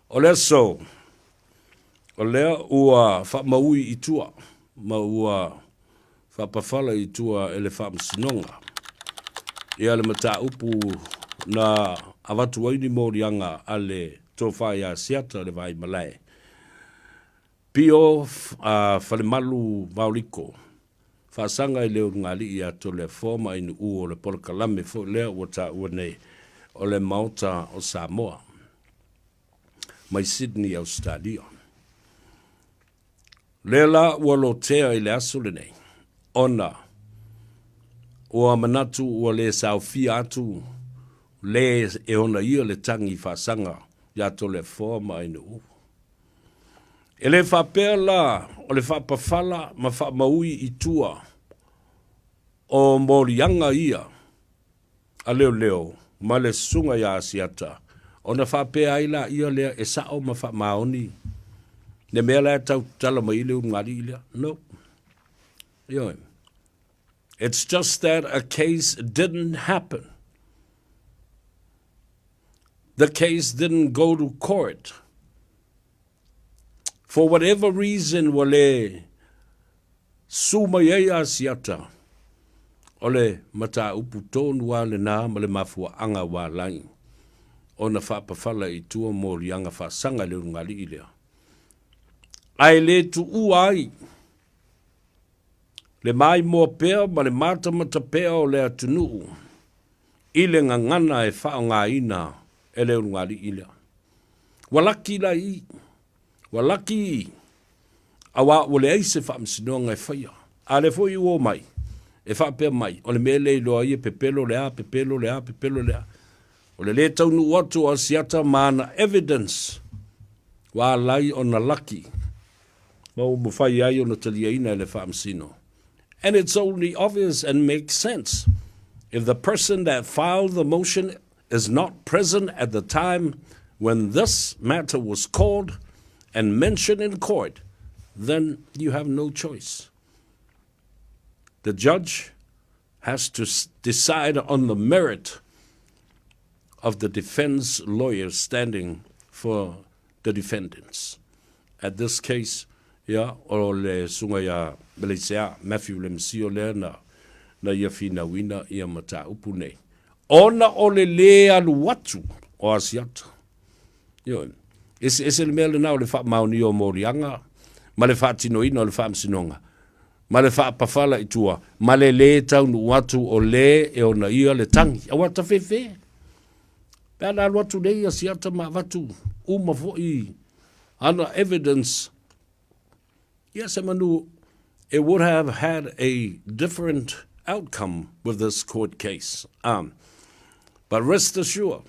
O lea so, o lea ua whaamaui I tua, ma ua whapawhala I tua ele whaamasinonga. Ia le mata upu na awatu waini mōrianga ale tofā ia Asiata le Meamaile. Pio whalemalu mauliko, whaasanga I leo ulugali'i ato le forma inu o le polokalame fo lea ua ta ua nei o le maota o Samoa, mai Sydney, Australia. Lela ua lotea I le aso le nei, ona ua manatu ua le saufia atu le e ona ia le tangi whaasanga ia to le forma inu o. E le whapea la o le whapawhala ma whaamaui I tua o morianga ia a leo leo ma le sunga ia Asiata. O na whapea aila ia lea e sao ma whaamaoni. Ne mea lea tau tala ma ile ngari ilea? No. Yo. It's just that a case didn't happen. The case didn't go to court. For whatever reason wale suma ye Asiata. Ole mata upu tonu wale na male mafua anga wa lai. Ona whapawhala I tua mōrianga whaasanga le ulugali'i lea. Ai le tu auai. Le mai mua pea ma le mata pea o le atunuu. I le ngangana e whao ngā ina e le ulugali'i lea. Walaki la I. Walaki awa wale aise whaamsinonga e whaia. A le fo I uo mai. E whapea mai. O le mele loa ia pepelo lea, pepelo lea, pepelo lea. O le taunu watu o Asiata mana evidence. Wa lai o na laki. Mau mawhai ai o na taliaina le whaamsino. And it's only obvious and makes sense. If the person that filed the motion is not present at the time when this matter was called and mentioned in court, then you have no choice. The judge has to decide on the merit of the defense lawyer standing for the defendants. At this case, o le sunga ia Malaysia, Matthew le Masio le na ia fina wina ia mata upu nei. Ona o le alu watu o Asiata. Ese le mea le nao le wha mauni o morianga, ma le wha tinoina o le wha msinonga, ma le wha pawhala I tua, ma le taunu watu o le e ona ia le tangi. Awa ta fefe. Pea na alu watu nei Asiata ma watu uma foi ana evidence. Yes, Emanu, it would have had a different outcome with this court case. But rest assured,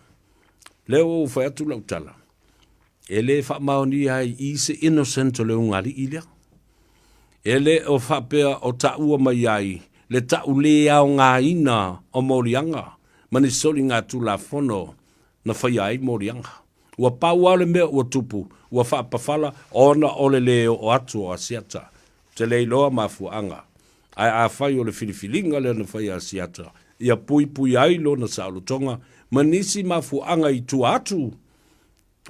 leo whaatu lautala. Ele whaamaoni ai I se innocent o le ulugali'i lea. Ele o whapea o taua mai ai, le tau lea o ngā ina o morianga, mani soli ngā tula fono na whai ai morianga. Ua pau le mea ua tupu, ua whapawhala ona ole leo o atu o Asiata. Te leiloa mafuanga. Ai a whai o le filifilinga le na whai Asiata. Ia pui ailo na saulotonga, manisi mafuanga I tu atu.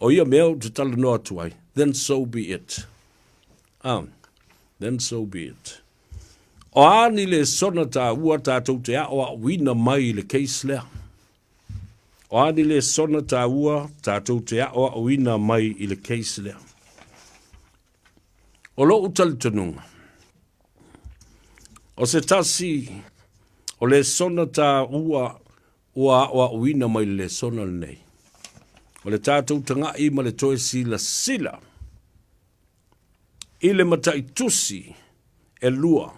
O ia mea te tala no atu ai. Then so be it. Then so be it. O ani le sona ta ua tātou te aoa wina mai le case lea. O ani le sona ta ua tātou te aoa wina mai I le case lea. O lo utali tanunga. O se tasi o le sona ta ua aoa wina mai le sona nei. O le tātou tanga I ma le toe sila. I le matai tusi e lua.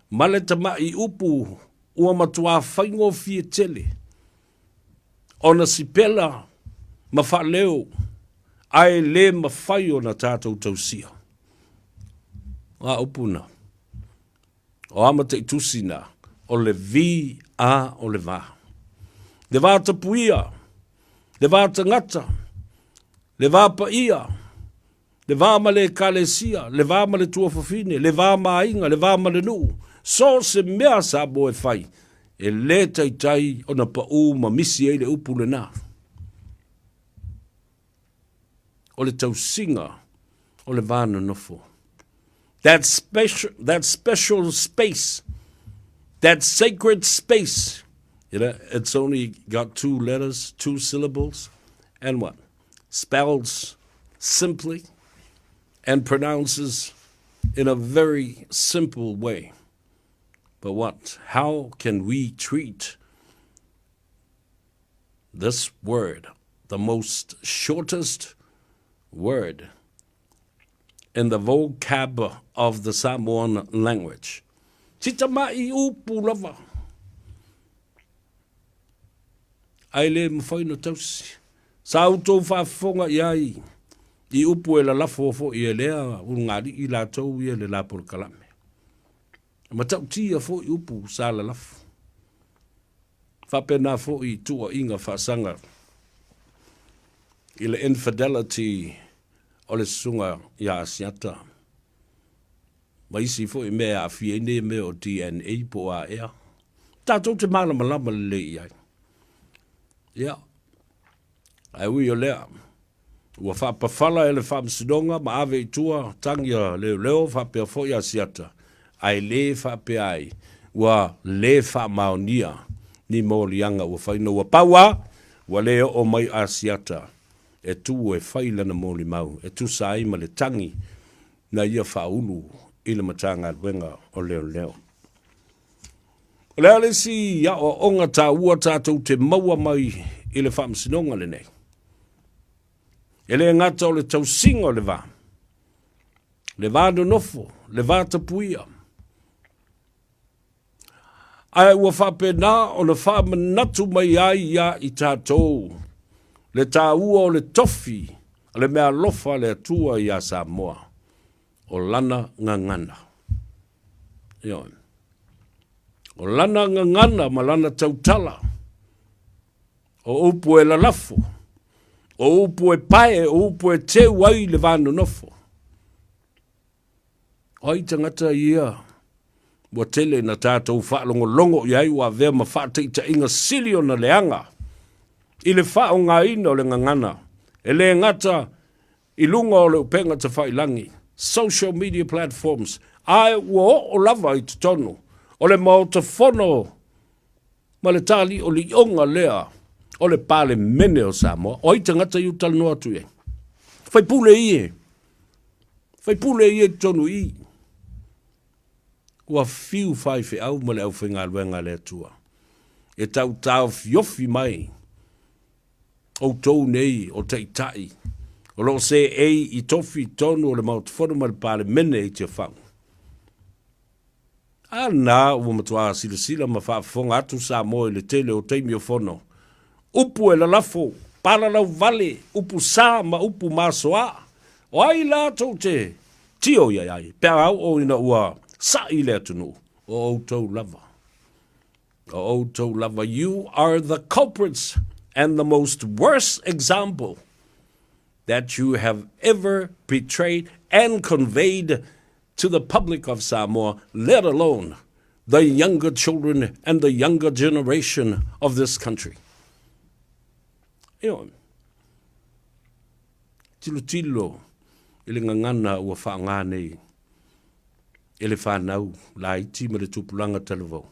Ma le tamai upu ua matua whaingo fie tele. Ona sipela ma whaleo ai le ma whai o na tātou tausia. A upuna. O amate tusina o le vi a o le va. Le va tapuia. Le va tangata. Le va pa ia. Le va ma le kalesia. Le va ma le tuafafine. Le va ma inga. Le va ma le nuu. So se mea sa bo e fai. E le tai o na pa u ma misi e le upu le nā. o le tausinga o le vāna nofo. That special space, that sacred space, it's only got 2 letters, 2 syllables, and what? Spells simply and pronounces in a very simple way. But what? How can we treat this word, the most shortest word in the vocab of the Samoan language? Tita mai upu lava. Ai le mwhaino tausi. Sa autou whaafonga iai. I upu e la lafo fo i e lea ulugali'i I la tau i e le la por kalame. Ma tau tia fo I upu sa la lafo. Whapena fo I tua inga whaasanga. I le infidelity o le sunga I Asiata. Ma isi fo I mea a fiene me o DNA po a ea. Tātou te malama lama le iai. Ia. Ai ui o lea. Ua whapawhala e le whamsidonga ma ave I tua tangia leo whapea fo I Asiata. Ai le whapea ai. Ua le whamaonia ni mōlianga ua whaina ua paua. Ua leo o mai Asiata. E tu e whaila na mōli mau. E tu sai ma le tangi na ia whaulu I le matanga alwenga o leo. O lea le si ia o onga tā ua tātou te maua mai I le whamsidonga le nei. E le ngata o le tausinga o le vā. Le vā no nofo, le vā tapuia. Ai ua whapena o le whamanatu mai ai ia I tātou. Le tā ua o le tofi, le mea lofa le atua I a Samoa. O lana ngangana. Ioi. O lana ngangana ma lana tautala. O upu e la lafo. O upu e pae, o upu e te wai le vānu nofo. Oi tangata ia. Wa tele na tātou whaalongo longo iai wa vea ma whaateita inga silio na leanga. I le whao ngā ina o le ngangana. E le ngata I lunga o le upenga te whailangi. Social media platforms. Ai ua o lava I te tonu. O le mao te whono. Ma le tali o li onga lea. O le pale mene o Samoa. O I tangata I utala noa tu e. Whai pule I e. Whai pule I e tonu I. Ua fiu whai whi au ma le au whinga luenga le atua. E tau fiofi mai. O tou nei o teitai. O lo se ei I tofi tonu o le mautawhonu ma le pale mene I te whang. A nā ua matua sila ma whaafonga atu Samoa I le tele o teimi o whono. Upu e la lafo, pala lau vale, upu sā ma upu masoa. O ai la tau te tio iai ai. Pea au o ina ua sa I le atunu. O outou lava. O outou lava. You are the culprits and the most worst example that you have ever betrayed and conveyed to the public of Samoa, let alone the younger children and the younger generation of this country. Io, tilo, ele ngangana ua whaanga nei, ele whanau, la iti ma le tupulanga talevau.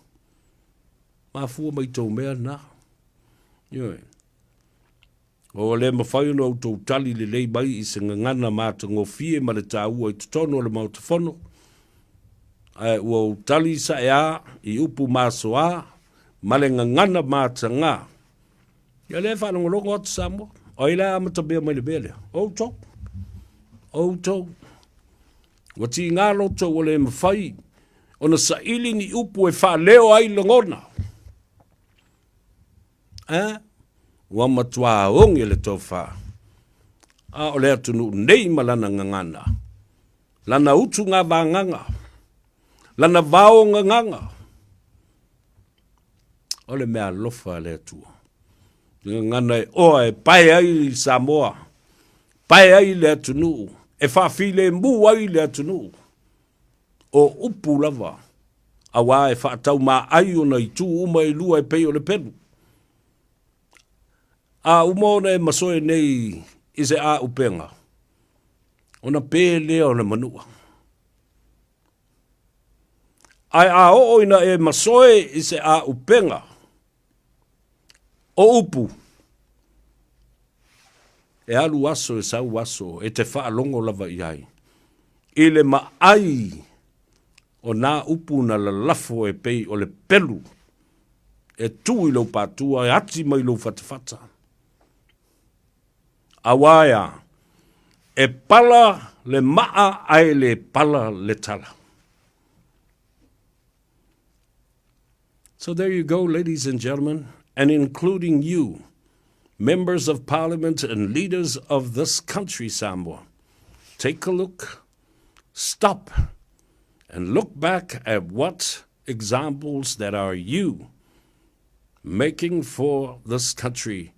Mafua mai tau mea na. Io, o le mawhai no tau tali le lei mai I se ngangana mata ngofie ma le tāua I tutono le mautafono. Ai ua tali Sai'a I upu masoa ma le ngangana mata ngā. Ia le whanongolongo atu Samoa. O I le amata bea mai le bele. O tau. Wati ngā loto o le mawhai. O na saili ni upu e wha leo ai langona. Ua matua onge le tofā. A o le atunu nei ma lana ngangana. Lana utu ngā vānganga. Lana vāo nganganga. O le mea lofa le atua. Ngangana e oa e pai ai Samoa. Pai ai le atunu. E whawhile mu ai le atunu. O upu lava. Awa e whaatau mā ai o na I tū uma I lua e pei o le penu. A umona e masoe nei I se a upenga. ona pele o na manua. Ai a o ina e masoe i se a upenga o upu. E alu aso e sau aso e te whaalongo lava i ai. I le maai o nā upu na la lafo e pei o le pelu. E tui lau pātua e ati mai lau fatafata. Auai e pala le maa ai le pala le tala. So there you go, ladies and gentlemen, and including you, members of parliament and leaders of this country, Samoa. Take a look, stop, and look back at what examples that are you making for this country,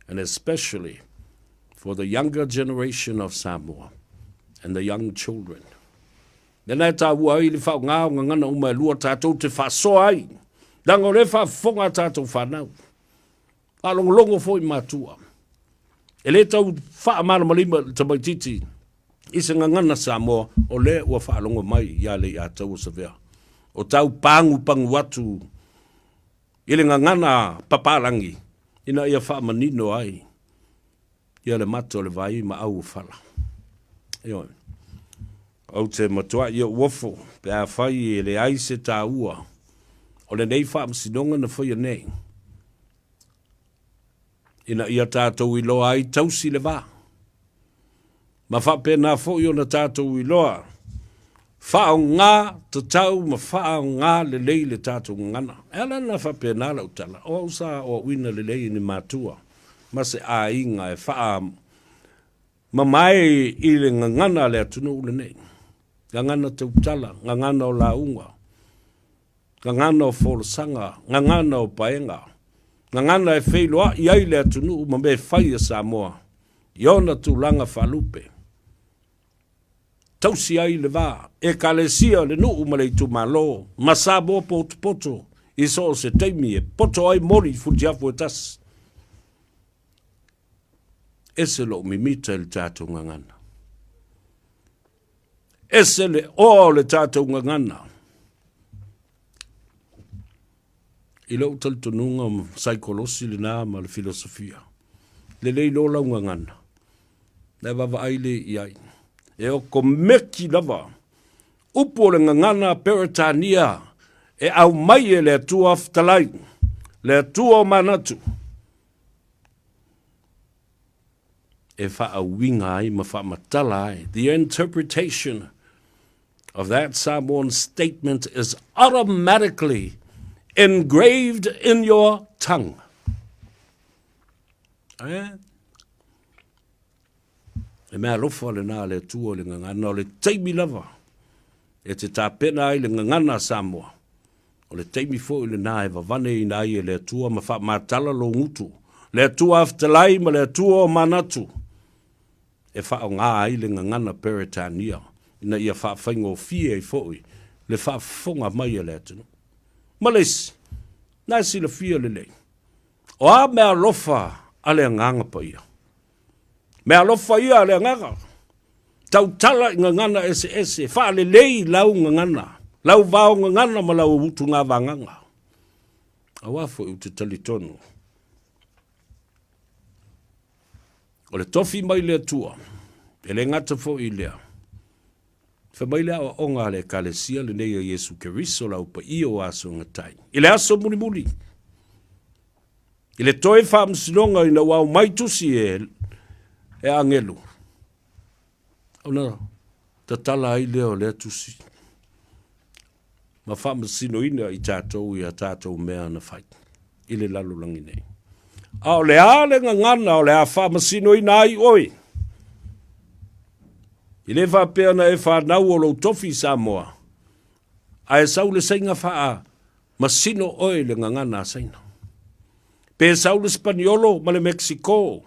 and especially for the younger generation of Samoa and the young children. Nena ta ua i le whao ngā o ngana umai lua tātou te whasoa ai. Dango le whafonga tātou whanau. Alongolongo fo i mātua. E le tau wha amana malima te maititi. I se ngangana Samoa o le ua whaalongo mai ia le i a tau o savea. O tau pangu atu. I le ngangana paparangi. Ina ia wha manino ai. Ia le mato le vai ma au whala. Ioi. Au te matua ia uofo. Pe a whai e le aise tā ua. O le nei wha msinonga na whaia nei. Ina ia tātou i loa ai tausi le wā. Ma wha pēnā fo i o na tātou i loa. Wha o ngā te tau ma wha o ngā le lei le tātou ngana. Ela na wha pēnā lau tala. O sa o wina le lei ni mātua. Ma se a inga e wha ma mai i le ngana le atunu ule nei. Ngana te utala, ngana o launga. Ngana o folosanga, ngana o paenga. Ngana e whailoa i ai le atunu ma me whaia Samoa. Iona tūlanga whalupe. Tausi ai le wā. E kalesia le nuu ma le tu malo. Ma Samoa poto. I so se teimi e poto ai mori fujiafu e tas. Ese lo mimita le tātou ngangana. Ese le o le tātou ngangana. I lau taltonunga saikolosi le nā ma le filosofia. Le lei lola ngangana. Le wawa aile i ai. E o ko meki lava. Upo le ngangana peritania. E au mai e le atua aftalai. Le atua o manatu. E wha winga ai ma wha matala ai. The interpretation of that Samoan statement is automatically engraved in your tongue. E mea lofa le nā le tua le ngangana o le teimi lava. E te tāpena ai le ngangana Samoa. O le teimi fo i le nā e wawane i nā i le tua ma wha mātala lo ngutu. Le tua aftalai ma le tua o manatu. E wha o ngā ai le ngangana peritania. Ina ia wha whaingo fie i fo i. Le wha fonga mai e le atunu. Malesi, nā si le fia le lei. O a mea lofa a le nganga pa ia. Mea lofa ia a le nganga. Tau tala i ngangana ese. Wha le lei lau ngangana. Lau vao ngangana ma lau utu ngā vanganga. A wafo i te talitonu. O le tofi mai le atua. E le ngata fo i lea. Whamaile awa onga le kalesia le nei a Yesu Keriso lau pa i o aso ngatai. I le aso muli. I le toe whaamsinonga i na wau maitusi e angelu. O na, ta tala ai leo le atusi. Ma whaamsino ina i tātou i a tātou mea na whai. I le lalulangi nei. A o le ale ngangana o le a whaamsino ina ai oi. I le whapea na e whanau o lo tofi Samoa. A e sau le sainga whaa masino oe le ngangana saina. Pe sau le Spaniolo ma le Mexico.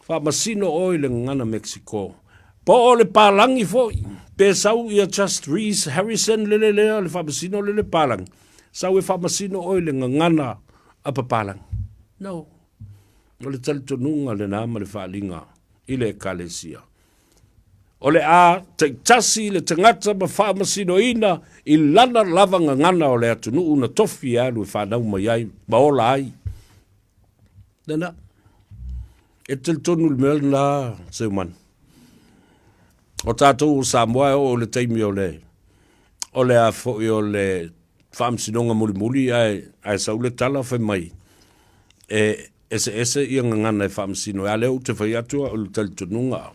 Wha masino oe le ngangana Mexico. Po o le palangi foi. Pe sau ia Just Reese Harrison le le wha masino le palangi. Sau e wha masino oe le ngangana apa palangi. No. O le talitonunga le nama le whaalinga. I le kalesia. O le a te tasi le tangata ma wha masino ina I lana lava ngangana o le atunu una tofi alu e whanau mai ai, ma ola ai. Nana, e te tonu le mea la se man. O tātou o Samoa o le teimi o le a fo o le whamsinonga muli muli ai saule tala whai mai. Ese ia ngangana e whamsino, a leo te whai atua o le talitununga.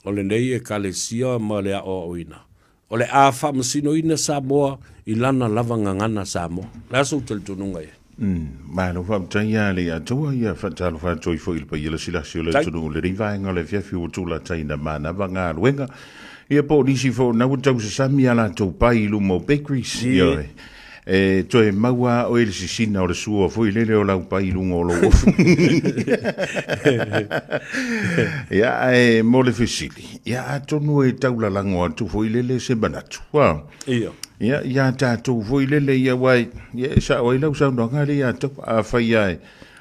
O le nei e kalesia ma le a o ina. O le a whamasino ina Samoa I lana lava ngangana Samoa. Le aso talitununga e. Ma lo fa tanya le atua ia fa talo fa toi fo il pa ia sila sio le tunu le rivainga le fiafi o tula taina mana vanga luenga ia po disi fo na utau se sami ala to pai lu mo bakeries ia toi maua o ele sisina o le suo fo ile le o lau pai lu ngolo ia mo le fisili ia tonu e taula lango atu fo ile le se banatu wa ia ia tātou foi lele ia wai ia sa oi lau sa no ngari ia to a fai ai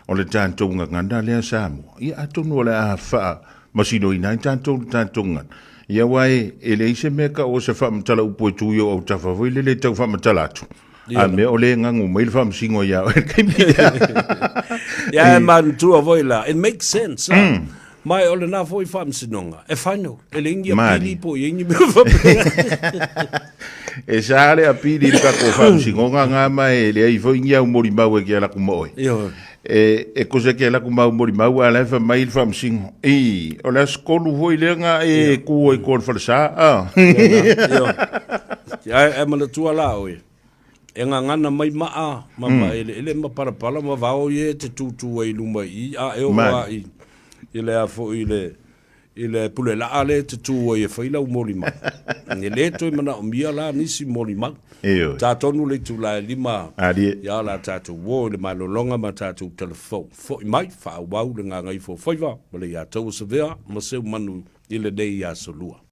o le tātou nganga le Samoa ia atonu le a fa masino ina tātou ngan ia wai ele se meka o se fa mtala upo tu yo o tafa foi lele tau fa mtala tu a me o le ngangu mai fa msingo ia ia man tu avoila it makes sense mai ole na foi fa msinonga e final ele ingia pili po ingi me fa e sale a pili ka ko fa msingonga nga mai le ai foi ingia mori mau e ke la kumo e ko se ke la kumo mori mau ala fa mai fa msingo o la skolu foi le nga e ku e ko fa sa ya e mala tu ala oi e ngana mai maa mama ele ma para ma vao ye te tutu e luma I a e o ai ile a fo ile pule la ale te tu e faila o molima ne le to mana o mia la nisi molima ta tonu le tu la lima ya la ta tu wo le malolonga ma ta tu telefon fo mai fa wa le nga ngai fo fa le ya to se vea ma se manu ile dei ya solua